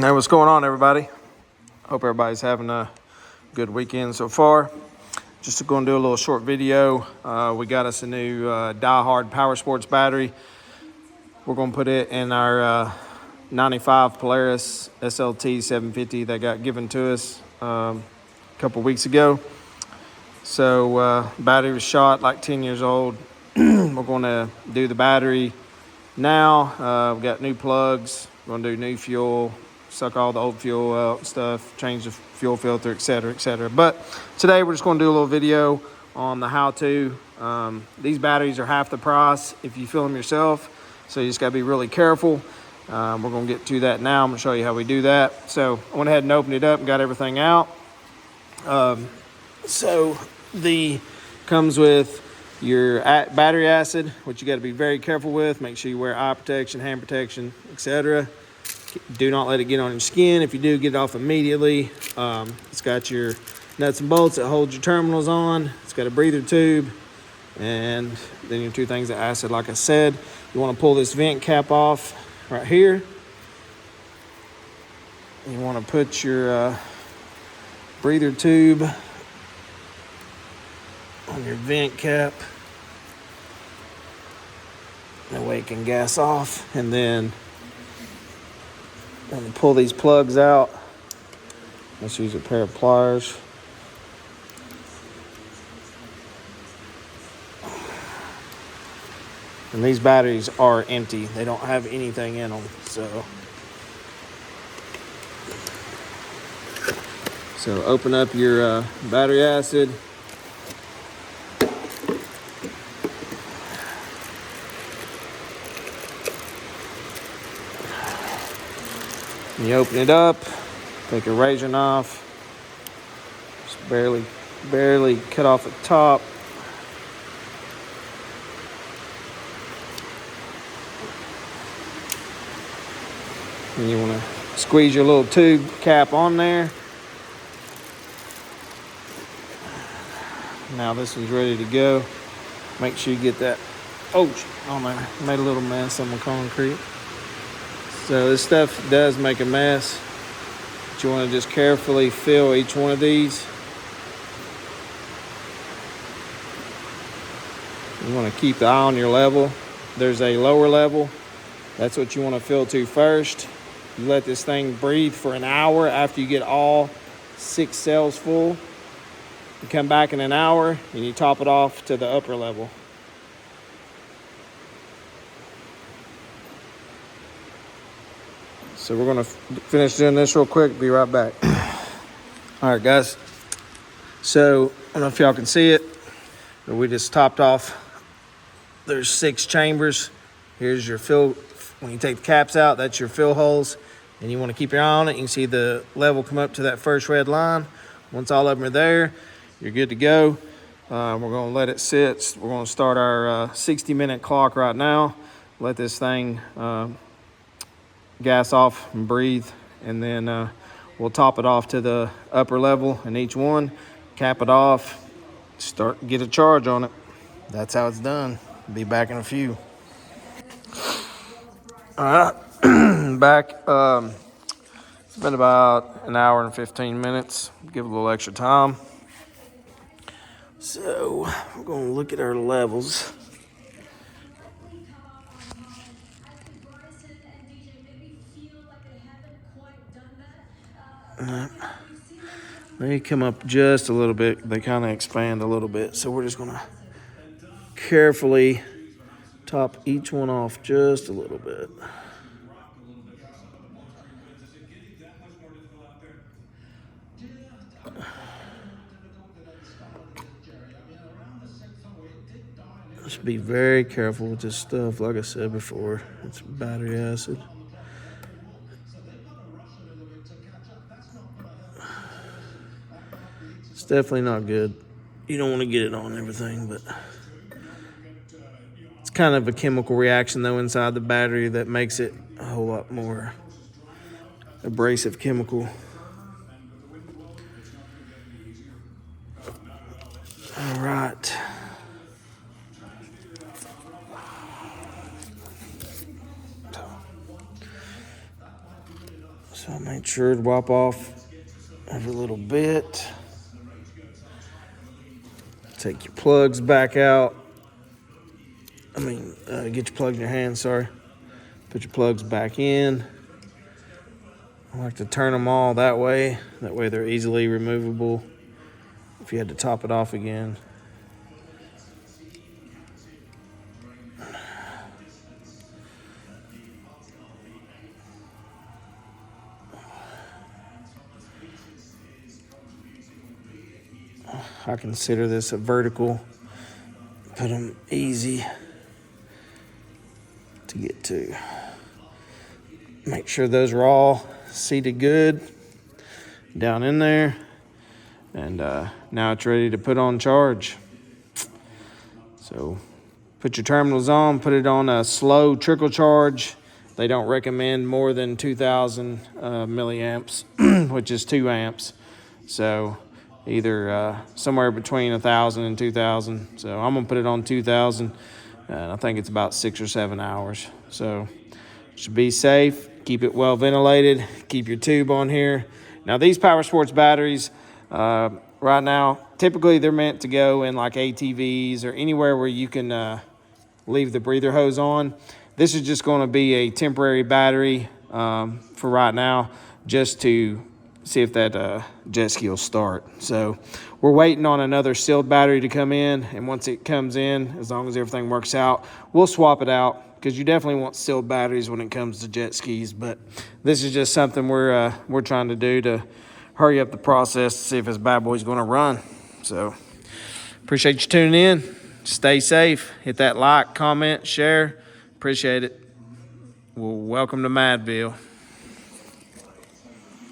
Hey, what's going on, everybody? Hope everybody's having a good weekend so far. Just going to do a little short video. We got us a new Diehard Power Sports battery. We're going to put it in our 95 Polaris SLT 750 that got given to us a couple weeks ago. So battery was shot like 10 years old. We're going to do the battery now. We've got new plugs. We're going to do new fuel, suck all the old fuel out and stuff, change the fuel filter, etc. But today we're just going to do a little video on the how-to. These batteries are half the price if you fill them yourself, so you just got to be really careful. We're going to get to that now. I'm going to show you how we do that. So I went ahead and opened it up and got everything out. So the comes with your battery acid, which you got to be very careful with. Make sure you wear eye protection, hand protection, etc. Do not let it get on your skin. If you do, get it off immediately. It's got your nuts and bolts that hold your terminals on. It's got a breather tube, and then your two things of acid. Like I said, you want to pull this vent cap off right here. You want to put your breather tube on your vent cap. That way it can gas off. And then I'm going to pull these plugs out. Let's use a pair of pliers. And these batteries are empty. They don't have anything in them. So open up your battery acid. And you open it up, take a razor knife, just barely cut off the top. And you want to squeeze your little tube cap on there. Now this is ready to go. Make sure you get that. Oh man, made a little mess on the concrete. So this stuff does make a mess, but you want to just carefully fill each one of these. You want to keep the eye on your level. There's a lower level. That's what you want to fill to first. You let this thing breathe for an hour after you get all 6 cells full. You come back in an hour and you top it off to the upper level. So we're gonna finish doing this real quick, be right back. All right, guys. So I don't know if y'all can see it, but we just topped off. There's 6 chambers. Here's your fill. When you take the caps out, that's your fill holes. And you wanna keep your eye on it. You can see the level come up to that first red line. Once all of them are there, you're good to go. We're gonna let it sit. We're gonna start our 60-minute clock right now. Let this thing gas off and breathe, and then we'll top it off to the upper level in each one, cap it off, get a charge on it. That's how it's done. Be back in a few. All right, back. It's been about an hour and 15 minutes. Give it a little extra time. So we're gonna look at our levels. They come up just a little bit. They kind of expand a little bit. So we're just going to carefully top each one off just a little bit. Just be very careful with this stuff. Like I said before, it's battery acid. It's definitely not good. You don't want to get it on everything, but it's kind of a chemical reaction though inside the battery that makes it a whole lot more abrasive chemical. All right. So I made sure to wipe off every little bit. Take your plugs back out. Get your plugs in your hand, sorry. Put your plugs back in. I like to turn them all that way. That way they're easily removable if you had to top it off again. I consider this a vertical. Put them easy to get to. Make sure those are all seated good down in there. And now it's ready to put on charge. So put your terminals on, put it on a slow trickle charge. They don't recommend more than 2,000 milliamps, which is 2 amps. So either somewhere between 1,000 and 2,000. So I'm gonna put it on 2,000, and I think it's about 6 or 7 hours. So should be safe. Keep it well ventilated. Keep your tube on here. Now these power sports batteries, right now, typically they're meant to go in like ATVs or anywhere where you can leave the breather hose on. This is just going to be a temporary battery for right now, just to see if that jet ski will start. So we're waiting on another sealed battery to come in, and once it comes in, as long as everything works out, we'll swap it out, because you definitely want sealed batteries when it comes to jet skis. But this is just something we're trying to do to hurry up the process to see if this bad boy's going to run. So appreciate you tuning in. Stay safe. Hit that like, comment, share. Appreciate it. Well, welcome to Madville.